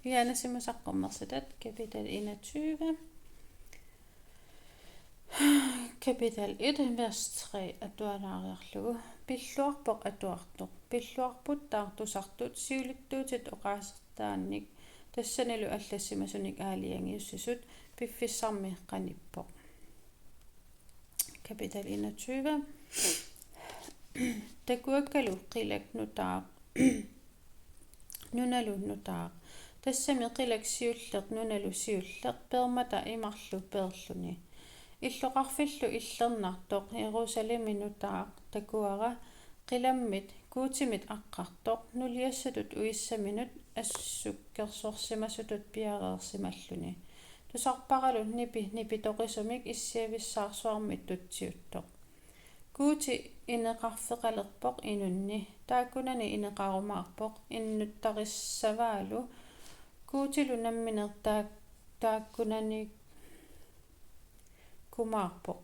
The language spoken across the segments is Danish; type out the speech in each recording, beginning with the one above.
Johannes kapitel 21. Kapitel 1, vers 3, atualaariarlugu. Pilluarpoq atuartoq. Pilluarput taartusartut siulittuutit oqaasertaannik. Tassanilu allassimassunik aaliangiussisut piffissarmi qanippoq. Kapitel 21. Takuakkalu qilak nutaaq. Nunalu nutaaq. Tassami qilak siulleq nunalu siulleq permata imarlu perluni. Illoqarfillu illernaartoq Jerusalemi nutaaq takuara qilammit kuutimit aqqartoq nuliassatut uissaminut assukkersorsimassutut piareersimalluni. Tusarparalu nipi toqisumik issiavissaarsuarmit tutsiuttoq. Kuuti ineqarfeqalerpoq inunni taakkunani ineqarumaarpoq innuttaqissavaalu kuutilu namminertaak taakkunani kumaarpoq.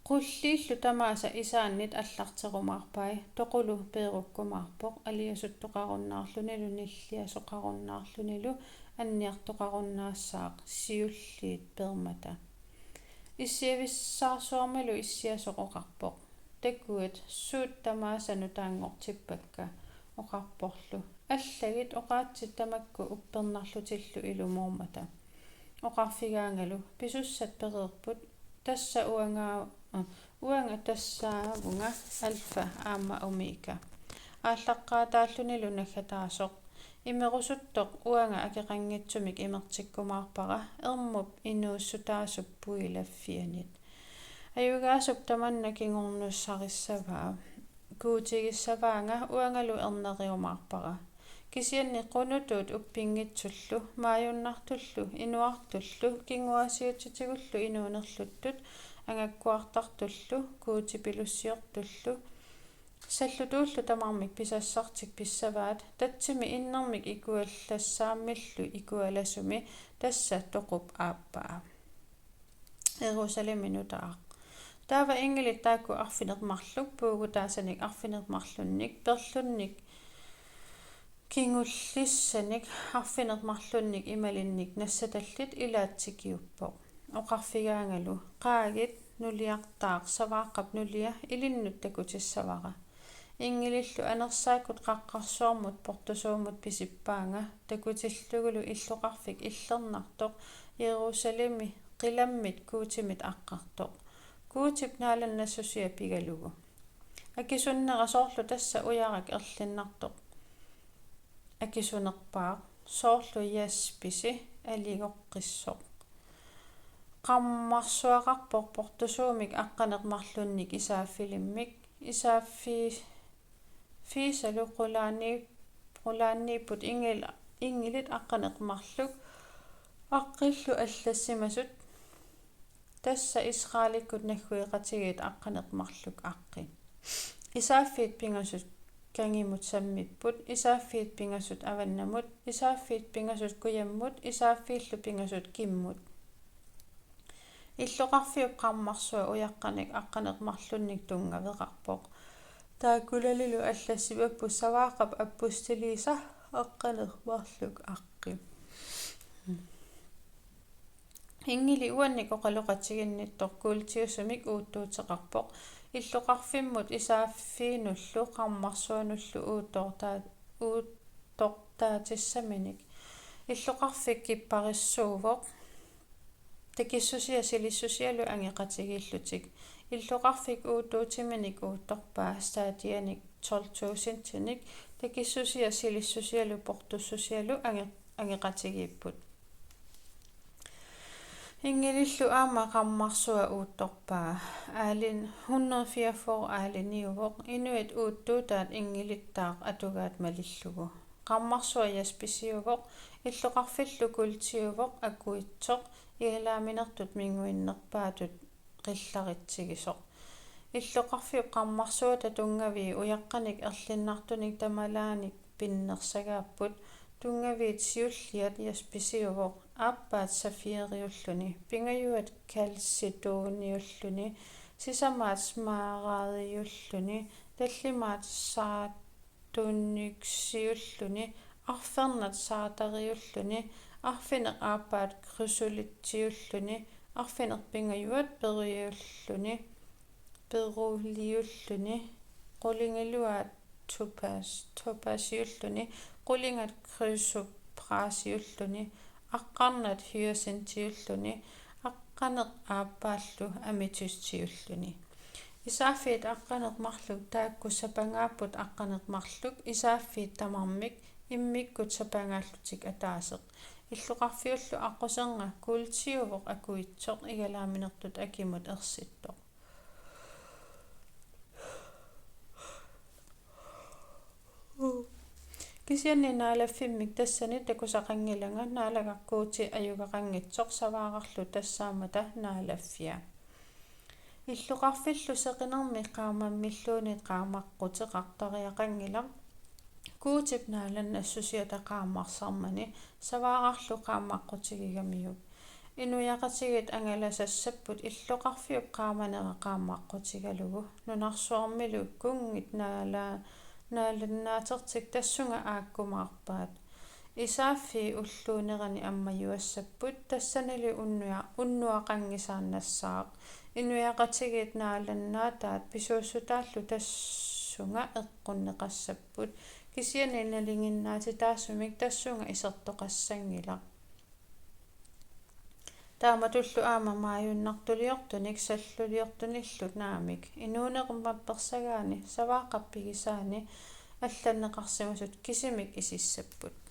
Qulliillu tamaasa isaannit allarterumaarpai toqulu peerukkumaarpoq aliasuttoqarunnaarlunilu nilliasoqarunnaarlunilu anniartoqarunnaasaaq siulliit permata. Issiavissaarsuarmilu issiasoqoqarpoq. Takuat suut tamaasa nutaanngortippakka oqarporlu. Allagit oqaatsit tamakku uppernarlutillu ilumuormata. Oqarfigaangalu pisussat pereerput tassa uanga tassaavunga alfa aamma omega. Ааllaqqaataallunilu naggataasoq. Imerusuttoq uanga akeqanngitsumik imertikkumaarpara ermup inuussutaasuppuilaffianit. Ajugaasup tamanna kingornussarissavaa. Kuutigissavaanga uangalu erneriumaarpara. Kisianni qunutut uppiнгитсуллу maajunnaartullu inuartullu kinguasiutitigullu inuunerluttut angakkuartartullu kuutipilussiortullu sallutuullu tamarmik pisassartik pissavaat tatsimi innermik ikuallassaamillu ikualasumi tassa toqup aappaa. Jerusalemi nutaaq. Taava ingelit taakku arfinermarluk puugutaasanik arfinermarlunnik perlunnik kingullissanik arfinermarlunnik imalinnik nassatallit ilaatikiuppoq. Oqarfigaangalu qaagit nuliartaaq savaaqap nulia ilinnut takutissavara. Ingilillu anersaakkut qaqqarsuarmut portusuumut pisippaanga takutillugulu illoqarfik illernartoq Jerusalemi qilammit kuutimit aqqartoq. Kuutip naalannassusia pigalugu. Akisunneraqsoorlu tassa ujarak erlinnartoq. Akisunerpaaq soorlu jaspisi aligoqqissoq. Qammarsuaqarpoq portusuumik aqqanermarlunnik isaaffilimmik fiisalu qulaanniipput ingilit aqqanermarluk aqqillu allassimasut tassa israalikkut nagguiqatigit aqqanermarluk aqqi. Isaaffiit pingasut kangimut sammipput isaaffiit pingasut avannamut isaaffiit pingasut kuyammut isaaffiillu pingasut kimmut. Illoqarfiup qammarsua ujaqqanik aqqanermarlunnik tungaveqarpoq. Taakkulalilu allassipappu savaaqap appustiliisa aqqanermarluk aqqi. Ingili uannik oqaloqatiginnittoq kuultiussumik uuttuuteqarpoq illoqarfimmut isaaffiinullu qammarsuanullu uuttortaatissaminik illoqarfik kipparissuuvoq takissusia silissusialu angeqatigillutik illoqarfik uuttuutiminik uuttorpaa staatianik 12,000 takissusia silissusialu portussusialu angeqatigiipput. Ingilillu aama qammarsua uuttorpaa aalin 144 aaliniuvoq inuit uuttuutaat ingilittaaq atugaat malillugu. Qammarsua jaspisiuvoq illoqarfillu kultiuvoq akuitsoq ialaaminertut minguinnerpaatut qillaritsigisoq. Illoqarfiup qammarsuuta tungavii ujaqqanik erlinnartunik tamalaanik pinnersagaapput tungaviit siulliat jaspisiuvoq aappaat safieriulluni pingajuat kalsituuniulluni sisamaat smaaraadiulluni tallimaat tuunniuksiulluni arfernat saatariulluni arfineq aappaat krusulitsiulluni arfineq pingajuat peruliulluni qulingiluaat topasiulluni qulingat krysopraasiulluni aqqarnat hyasintiulluni aqqaneq aappaallu amethustiulluni isaafiit aqqaneq marluk taakku sapangaapput aqqaneq marluk isaafiit tamarmik immikkut sapangaallutik ataaseq illuqarfiullu aqusenga kuultiuvoq akuitsoq igalaaminertut akimut ersittoq kisianni naalaffimik tassani takusaqangilanga naalaqarkuuti ajugaqangitsoq savaaqarlu tassaamata naalaffia illuqarfillu seqinermi qaamammilluunit qaamaqqutеqартариақангилaq kuutip naalanassusiata qaammarsarmani savaaqarlu qaammaqqutigigamiyuk inuyaqatigit angalasassapпут illuqarfiup qaamanera qaammaqqutigalugu nunarsuarmilu kungit naalannaatertik tassunga aakkumaarpaat isaaffi ulluunerani ammajuassapпут tassanili unnuaqangisaannassaaq inuyaqatigit naalannaataat pisuussutaallu tassunga eqqunneqassapпут kisiani nalinginnaati taassumik tassunga isertoqassangilaq taamatullu aama maayunnartuliortunik salluliortunillut naamik inuunequmappersagaani savaaqappigisaani алланнеқарсимасут кисимик исиссаппут